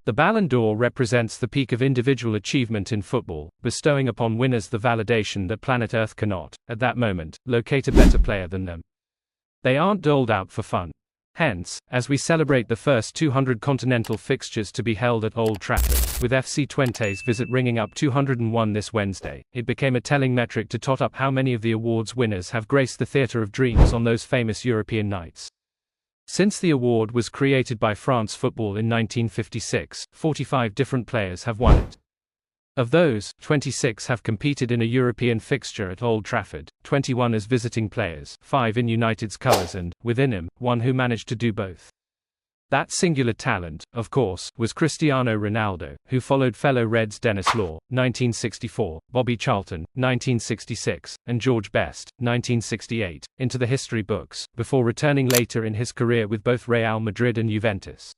The Ballon d'Or represents the peak of individual achievement in football, bestowing upon winners the validation that planet Earth cannot, at that moment, locate a better player than them. They aren't doled out for fun. Hence, as we celebrate the first 200 continental fixtures to be held at Old Trafford, with FC Twente's visit ringing up 201 this Wednesday, it became a telling metric to tot up how many of the awards winners have graced the Theatre of Dreams on those famous European nights. Since the award was created by France Football in 1956, 45 different players have won it. Of those, 26 have competed in a European fixture at Old Trafford, 21 as visiting players, 5 in United's colours and, within him, 1 who managed to do both. That singular talent, of course, was Cristiano Ronaldo, who followed fellow Reds Denis Law, 1964, Bobby Charlton, 1966, and George Best, 1968, into the history books, before returning later in his career with both Real Madrid and Juventus.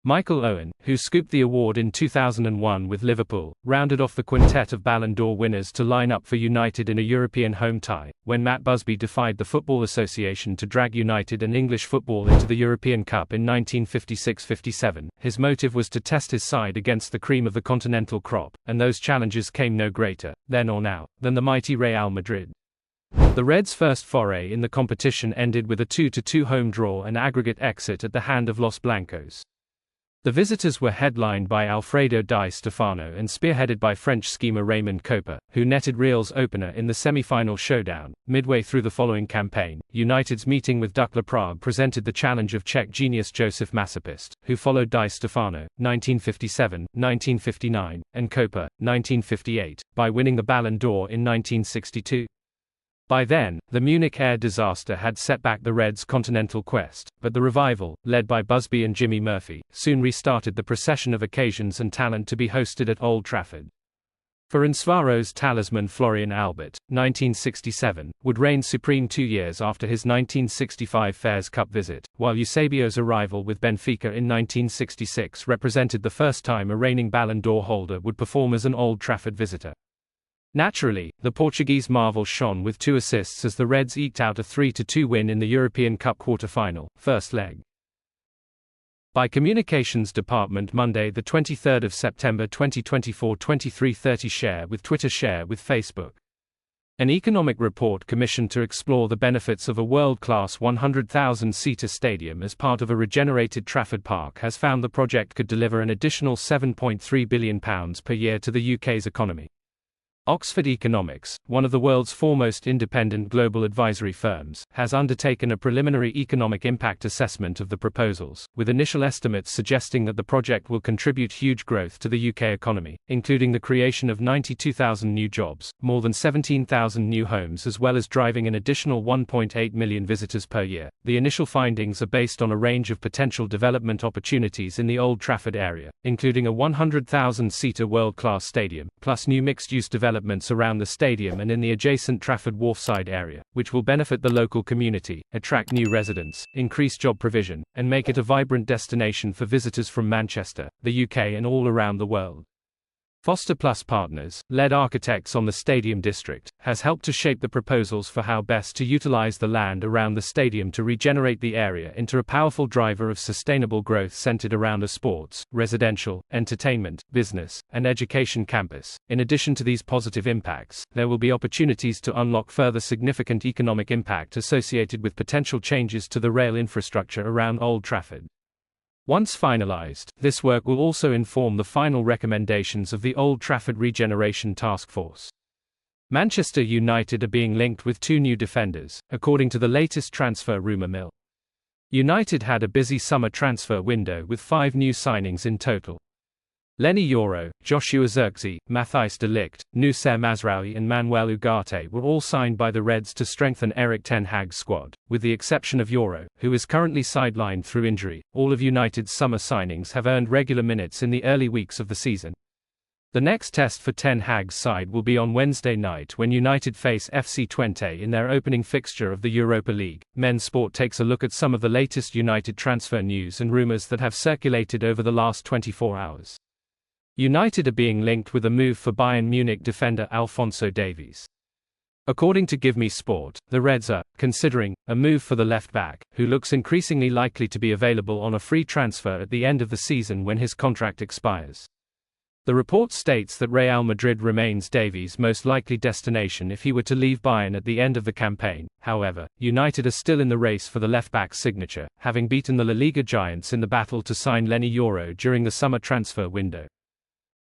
Michael Owen, who scooped the award in 2001 with Liverpool, rounded off the quintet of Ballon d'Or winners to line up for United in a European home tie, when Matt Busby defied the Football Association to drag United and English football into the European Cup in 1956-57. His motive was to test his side against the cream of the continental crop, and those challenges came no greater, then or now, than the mighty Real Madrid. The Reds' first foray in the competition ended with a 2-2 home draw and aggregate exit at the hand of Los Blancos. The visitors were headlined by Alfredo Di Stefano and spearheaded by French schemer Raymond Kopa, who netted Real's opener in the semi-final showdown. Midway through the following campaign, United's meeting with Dukla Prague presented the challenge of Czech genius Josef Masopust, who followed Di Stefano, 1957, 1959, and Kopa, 1958, by winning the Ballon d'Or in 1962. By then, the Munich air disaster had set back the Reds' continental quest, but the revival, led by Busby and Jimmy Murphy, soon restarted the procession of occasions and talent to be hosted at Old Trafford. Ferencvaros's talisman Florian Albert, 1967, would reign supreme 2 years after his 1965 Fairs Cup visit, while Eusebio's arrival with Benfica in 1966 represented the first time a reigning Ballon d'Or holder would perform as an Old Trafford visitor. Naturally, the Portuguese marvel shone with 2 assists as the Reds eked out a 3-2 win in the European Cup quarter-final, first leg. By Communications Department Monday the 23rd of September 2024 23:30 Share with Twitter, share with Facebook. An economic report commissioned to explore the benefits of a world-class 100,000-seater stadium as part of a regenerated Trafford Park has found the project could deliver an additional £7.3 billion per year to the UK's economy. Oxford Economics, one of the world's foremost independent global advisory firms, has undertaken a preliminary economic impact assessment of the proposals, with initial estimates suggesting that the project will contribute huge growth to the UK economy, including the creation of 92,000 new jobs, more than 17,000 new homes, as well as driving an additional 1.8 million visitors per year. The initial findings are based on a range of potential development opportunities in the Old Trafford area, including a 100,000-seater world-class stadium, plus new mixed-use developments around the stadium and in the adjacent Trafford Wharfside area, which will benefit the local community, attract new residents, increase job provision, and make it a vibrant destination for visitors from Manchester, the UK and all around the world. Foster Plus Partners, led architects on the Stadium District, has helped to shape the proposals for how best to utilize the land around the stadium to regenerate the area into a powerful driver of sustainable growth centered around a sports, residential, entertainment, business, and education campus. In addition to these positive impacts, there will be opportunities to unlock further significant economic impact associated with potential changes to the rail infrastructure around Old Trafford. Once finalized, this work will also inform the final recommendations of the Old Trafford Regeneration Task Force. Manchester United are being linked with 2 new defenders, according to the latest transfer rumour mill. United had a busy summer transfer window with 5 new signings in total. Lenny Yoro, Joshua Zirkzee, Matthijs de Ligt, Noussair Mazraoui and Manuel Ugarte were all signed by the Reds to strengthen Erik ten Hag's squad, with the exception of Yoro, who is currently sidelined through injury. All of United's summer signings have earned regular minutes in the early weeks of the season. The next test for ten Hag's side will be on Wednesday night when United face FC Twente in their opening fixture of the Europa League. Men's Sport takes a look at some of the latest United transfer news and rumours that have circulated over the last 24 hours. United are being linked with a move for Bayern Munich defender Alphonso Davies. According to Give Me Sport, the Reds are considering a move for the left-back, who looks increasingly likely to be available on a free transfer at the end of the season when his contract expires. The report states that Real Madrid remains Davies' most likely destination if he were to leave Bayern at the end of the campaign. However, United are still in the race for the left-back's signature, having beaten the La Liga giants in the battle to sign Lenny Yoro during the summer transfer window.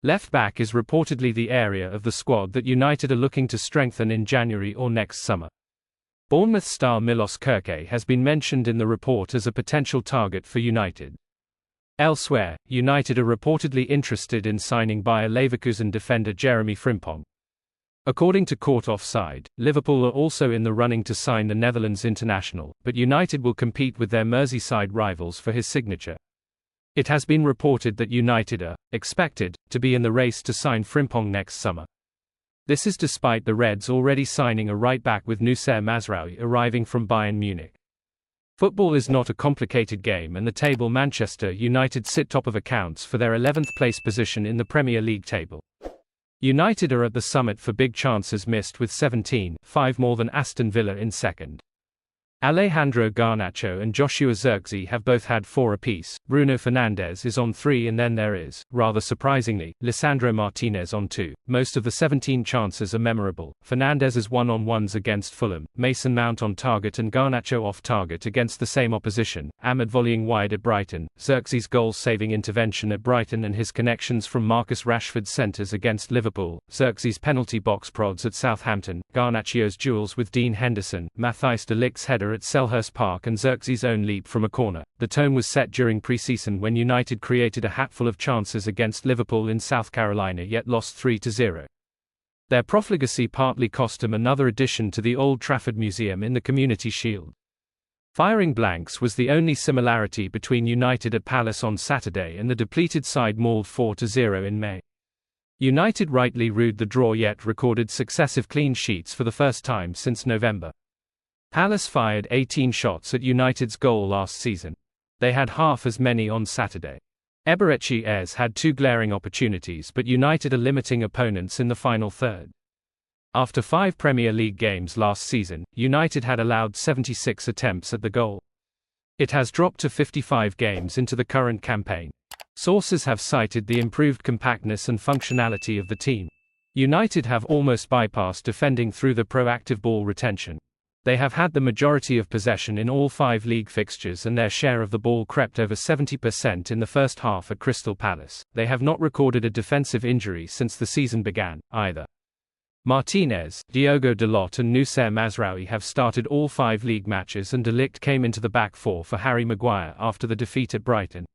Left-back is reportedly the area of the squad that United are looking to strengthen in January or next summer. Bournemouth star Milos Kerkez has been mentioned in the report as a potential target for United. Elsewhere, United are reportedly interested in signing Bayer Leverkusen defender Jeremy Frimpong. According to Court Offside, Liverpool are also in the running to sign the Netherlands international, but United will compete with their Merseyside rivals for his signature. It has been reported that United are expected to be in the race to sign Frimpong next summer. This is despite the Reds already signing a right-back with Noussair Mazraoui arriving from Bayern Munich. Football is not a complicated game, and the table Manchester United sit top of accounts for their 11th place position in the Premier League table. United are at the summit for big chances missed with 17, 5 more than Aston Villa in second. Alejandro Garnacho and Joshua Zirkzee have both had 4 apiece. Bruno Fernandes is on 3, and then there is, rather surprisingly, Lisandro Martinez on 2. Most of the 17 chances are memorable. Fernandes's one-on-ones against Fulham, Mason Mount on target and Garnacho off target against the same opposition, Ahmed volleying wide at Brighton, Zirkzee's goal-saving intervention at Brighton and his connections from Marcus Rashford's centres against Liverpool, Zirkzee's penalty box prods at Southampton, Garnacho's duels with Dean Henderson, Matthijs de Ligt's header at Selhurst Park and Zirkzee's own leap from a corner. The tone was set during pre-season when United created a hatful of chances against Liverpool in South Carolina yet lost 3-0. Their profligacy partly cost them another addition to the Old Trafford Museum in the Community Shield. Firing blanks was the only similarity between United at Palace on Saturday and the depleted side mauled 4-0 in May. United rightly rued the draw yet recorded successive clean sheets for the first time since November. Palace fired 18 shots at United's goal last season. They had half as many on Saturday. Eberechi Ayres had 2 glaring opportunities, but United are limiting opponents in the final third. After 5 Premier League games last season, United had allowed 76 attempts at the goal. It has dropped to 55 games into the current campaign. Sources have cited the improved compactness and functionality of the team. United have almost bypassed defending through the proactive ball retention. They have had the majority of possession in all 5 league fixtures, and their share of the ball crept over 70% in the first half at Crystal Palace. They have not recorded a defensive injury since the season began, either. Martinez, Diogo Dalot and Noussair Mazraoui have started all 5 league matches, and De Ligt came into the back 4 for Harry Maguire after the defeat at Brighton.